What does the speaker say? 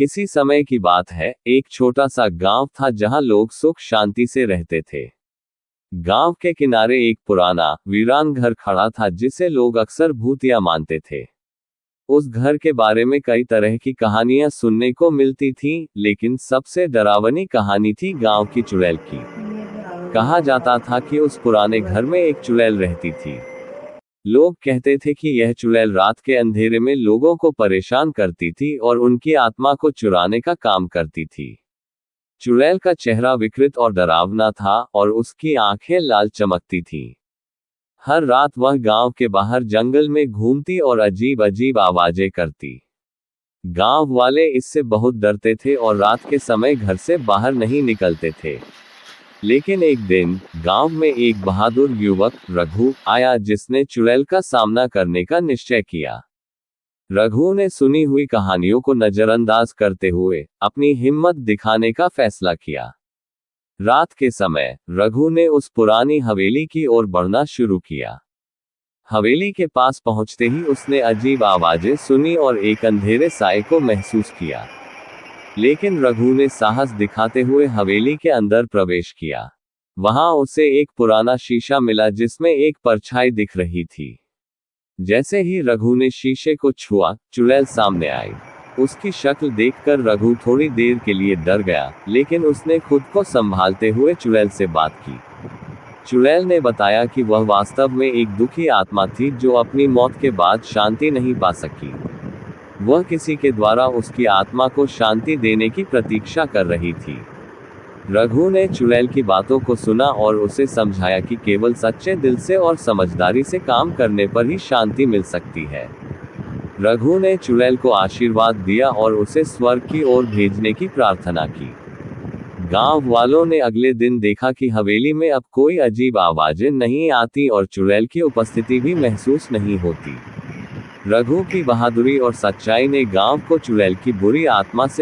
किसी समय की बात है, एक छोटा सा गांव था जहां लोग सुख शांति से रहते थे। गांव के किनारे एक पुराना वीरान घर खड़ा था जिसे लोग अक्सर भूतिया मानते थे। उस घर के बारे में कई तरह की कहानियां सुनने को मिलती थीं, लेकिन सबसे डरावनी कहानी थी गांव की चुड़ैल की। कहा जाता था कि उस पुराने घर में एक चुड़ैल रहती थी। लोग कहते थे कि यह चुड़ैल रात के अंधेरे में लोगों को परेशान करती थी और उनकी आत्मा को चुराने का काम करती थी। चुड़ैल का चेहरा विकृत और डरावना था और उसकी आंखें लाल चमकती थीं। हर रात वह गांव के बाहर जंगल में घूमती और अजीब अजीब आवाजें करती। गांव वाले इससे बहुत डरते थे और रात के समय घर से बाहर नहीं निकलते थे। लेकिन एक दिन गांव में एक बहादुर युवक रघु आया जिसने चुड़ैल का सामना करने का निश्चय किया। रघु ने सुनी हुई कहानियों को नजरअंदाज करते हुए अपनी हिम्मत दिखाने का फैसला किया। रात के समय रघु ने उस पुरानी हवेली की ओर बढ़ना शुरू किया। हवेली के पास पहुंचते ही उसने अजीब आवाजें सुनी और एक अंधेरे साए को महसूस किया। लेकिन रघु ने साहस दिखाते हुए हवेली के अंदर प्रवेश किया। वहां उसे एक पुराना शीशा मिला जिसमें एक परछाई दिख रही थी। जैसे ही रघु ने शीशे को छुआ, चुड़ैल सामने आई। उसकी शक्ल देखकर रघु थोड़ी देर के लिए डर गया, लेकिन उसने खुद को संभालते हुए चुड़ैल से बात की। चुड़ैल ने बताया कि वह वास्तव में एक दुखी आत्मा थी जो अपनी मौत के बाद शांति नहीं पा सकी। वह किसी के द्वारा उसकी आत्मा को शांति देने की प्रतीक्षा कर रही थी। रघु ने चुड़ैल की बातों को सुना और उसे समझाया कि केवल सच्चे दिल से और समझदारी से काम करने पर ही शांति मिल सकती है। रघु ने चुड़ैल को आशीर्वाद दिया और उसे स्वर्ग की ओर भेजने की प्रार्थना की। गांव वालों ने अगले दिन देखा कि हवेली में अब कोई अजीब आवाजें नहीं आती और चुड़ैल की उपस्थिति भी महसूस नहीं होती। रघु की बहादुरी और सच्चाई ने गांव को चुड़ैल की बुरी आत्मा से